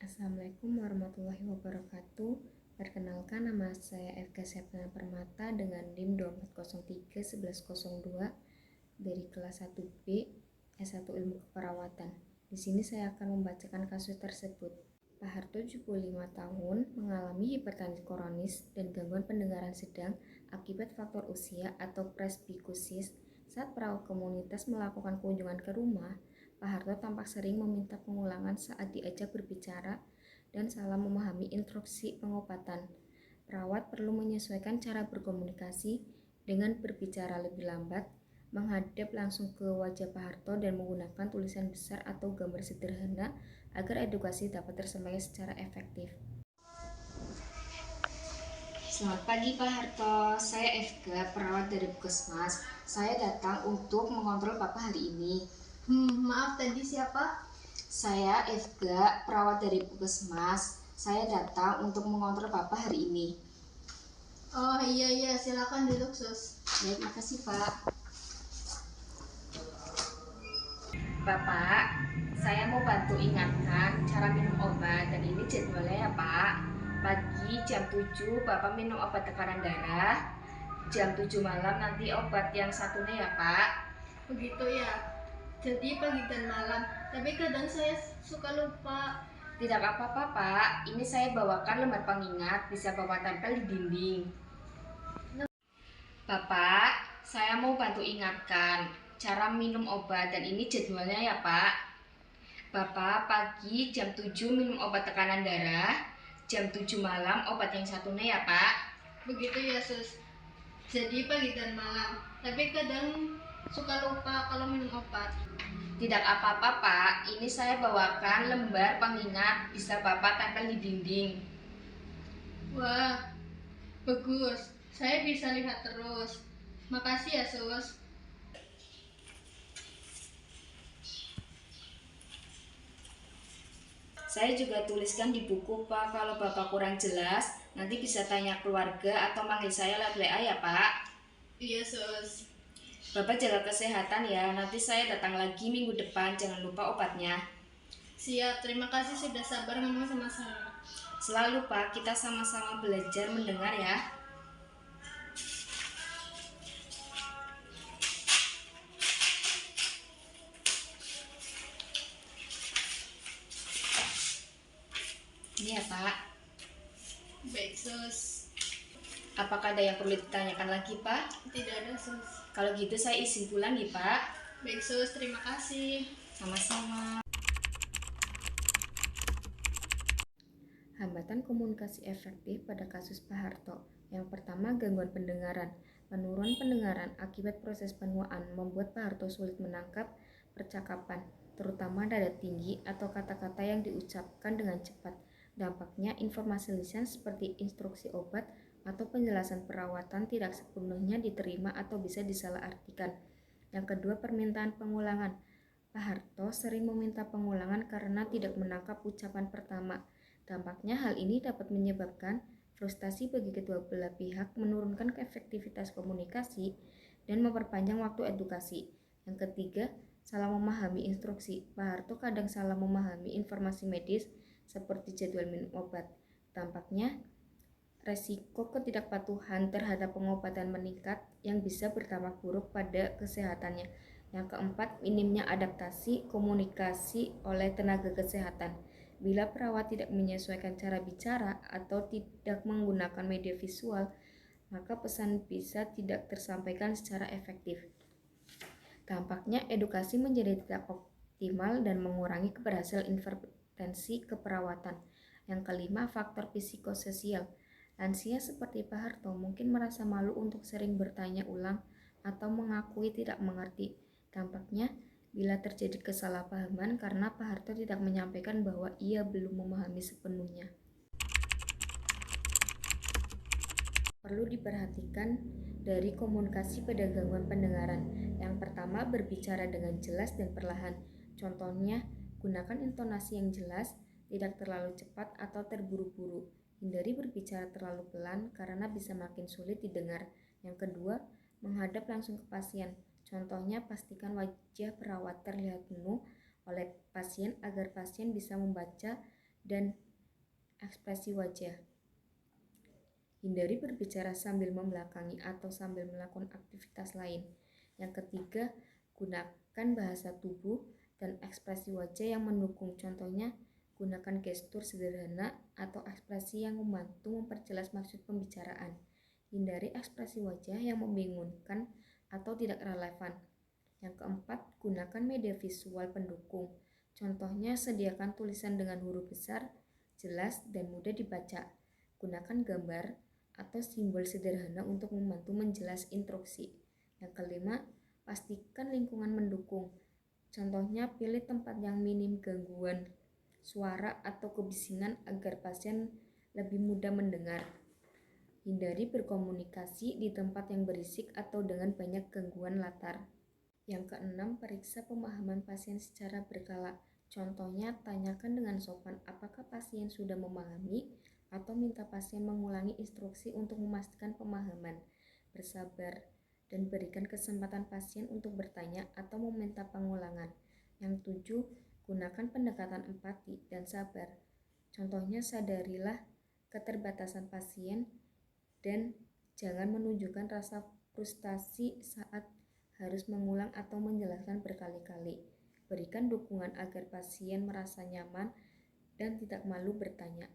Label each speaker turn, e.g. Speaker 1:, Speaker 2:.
Speaker 1: Assalamualaikum warahmatullahi wabarakatuh. Perkenalkan, nama saya Eka Septiana Permata dengan NIM 2403-1102 dari kelas 1B S1 Ilmu Keperawatan. Di sini saya akan membacakan kasus tersebut. Pak Harto 75 tahun mengalami hipertensi kronis dan gangguan pendengaran sedang akibat faktor usia atau presbikusis. Saat perawat komunitas melakukan kunjungan ke rumah, Pak Harto tampak sering meminta pengulangan saat diajak berbicara dan salah memahami instruksi pengobatan. Perawat perlu menyesuaikan cara berkomunikasi dengan berbicara lebih lambat, menghadap langsung ke wajah Pak Harto dan menggunakan tulisan besar atau gambar sederhana agar edukasi dapat tersampaikan secara efektif. Selamat pagi Pak Harto, saya Efga, perawat dari Puskesmas. Saya datang untuk mengontrol Bapak hari ini.
Speaker 2: Maaf, tadi siapa?
Speaker 1: Saya Efga, perawat dari Puskesmas. Saya datang untuk mengontrol Bapak hari ini.
Speaker 2: Oh iya, silakan duduk sus.
Speaker 1: Baik, makasih Pak. Bapak, saya mau bantu ingatkan cara minum obat dan ini jadwalnya ya Pak. Pagi jam 7 Bapak minum obat tekanan darah. Jam 7 malam nanti obat yang satunya ya Pak.
Speaker 2: Begitu ya. Jadi pagi dan malam. Tapi kadang saya suka lupa.
Speaker 1: Tidak apa-apa Pak, ini saya bawakan lembar pengingat, bisa Bapak tempel di dinding. Bapak, saya mau bantu ingatkan cara minum obat dan ini jadwalnya ya Pak. Bapak pagi jam 7 minum obat tekanan darah, jam 7 malam obat yang satunya ya Pak.
Speaker 2: Begitu ya sus. Jadi pagi dan malam. Tapi kadang suka lupa kalau minum obat.
Speaker 1: Tidak apa-apa Pak, ini saya bawakan lembar pengingat, bisa Bapak tempel di dinding.
Speaker 2: Wah, bagus. Saya bisa lihat terus. Makasih ya sus.
Speaker 1: Saya juga tuliskan di buku Pak, kalau Bapak kurang jelas, nanti bisa tanya keluarga atau manggil saya lewat WA ya Pak.
Speaker 2: Iya sus.
Speaker 1: Bapak jaga kesehatan ya, nanti saya datang lagi minggu depan, jangan lupa obatnya.
Speaker 2: Siap, terima kasih sudah sabar ngomong sama saya.
Speaker 1: Selalu Pak, kita sama-sama belajar mendengar ya. Ini ya Pak.
Speaker 2: Baik sus.
Speaker 1: Apakah ada yang perlu ditanyakan lagi Pak?
Speaker 2: Tidak ada sus.
Speaker 1: Kalau gitu saya izin pulang ya Pak.
Speaker 2: Baik sus, terima kasih.
Speaker 1: Sama-sama. Hambatan komunikasi efektif pada kasus Pak Harto. Yang pertama, gangguan pendengaran. Penurunan pendengaran akibat proses penuaan membuat Pak Harto sulit menangkap percakapan, terutama nada tinggi atau kata-kata yang diucapkan dengan cepat. Dampaknya, informasi lisan seperti instruksi obat atau penjelasan perawatan tidak sepenuhnya diterima atau bisa disalahartikan. Yang kedua, permintaan pengulangan. Pak Harto sering meminta pengulangan karena tidak menangkap ucapan pertama. Dampaknya, hal ini dapat menyebabkan frustasi bagi kedua belah pihak, menurunkan efektivitas komunikasi, dan memperpanjang waktu edukasi. Yang ketiga, salah memahami instruksi. Pak Harto kadang salah memahami informasi medis seperti jadwal minum obat. Dampaknya, resiko ketidakpatuhan terhadap pengobatan meningkat yang bisa berdampak buruk pada kesehatannya. Yang keempat, minimnya adaptasi komunikasi oleh tenaga kesehatan. Bila perawat tidak menyesuaikan cara bicara atau tidak menggunakan media visual, maka pesan bisa tidak tersampaikan secara efektif. Dampaknya, edukasi menjadi tidak optimal dan mengurangi keberhasilan intervensi keperawatan. Yang kelima, faktor psikososial. Lansia seperti Pak Harto mungkin merasa malu untuk sering bertanya ulang atau mengakui tidak mengerti. Dampaknya, bila terjadi kesalahpahaman karena Pak Harto tidak menyampaikan bahwa ia belum memahami sepenuhnya. perlu diperhatikan dari komunikasi pada gangguan pendengaran. Yang pertama, berbicara dengan jelas dan perlahan. Contohnya, gunakan intonasi yang jelas, tidak terlalu cepat atau terburu-buru. Hindari berbicara terlalu pelan karena bisa makin sulit didengar. Yang kedua, menghadap langsung ke pasien. Contohnya, pastikan wajah perawat terlihat penuh oleh pasien agar pasien bisa membaca dan ekspresi wajah. Hindari berbicara sambil membelakangi atau sambil melakukan aktivitas lain. Yang ketiga, gunakan bahasa tubuh dan ekspresi wajah yang mendukung. Contohnya, gunakan gestur sederhana atau ekspresi yang membantu memperjelas maksud pembicaraan. Hindari ekspresi wajah yang membingungkan atau tidak relevan. Yang keempat, gunakan media visual pendukung. Contohnya, sediakan tulisan dengan huruf besar, jelas, dan mudah dibaca. Gunakan gambar atau simbol sederhana untuk membantu menjelas instruksi. Yang kelima, pastikan lingkungan mendukung. Contohnya, pilih tempat yang minim gangguan suara atau kebisingan agar pasien lebih mudah mendengar. Hindari berkomunikasi di tempat yang berisik atau dengan banyak gangguan latar. Yang keenam, periksa pemahaman pasien secara berkala. Contohnya, tanyakan dengan sopan apakah pasien sudah memahami atau minta pasien mengulangi instruksi untuk memastikan pemahaman. Bersabar dan berikan kesempatan pasien untuk bertanya atau meminta pengulangan. Yang tujuh, gunakan pendekatan empati dan sabar. Contohnya, sadarilah keterbatasan pasien dan jangan menunjukkan rasa frustasi saat harus mengulang atau menjelaskan berkali-kali. Berikan dukungan agar pasien merasa nyaman dan tidak malu bertanya.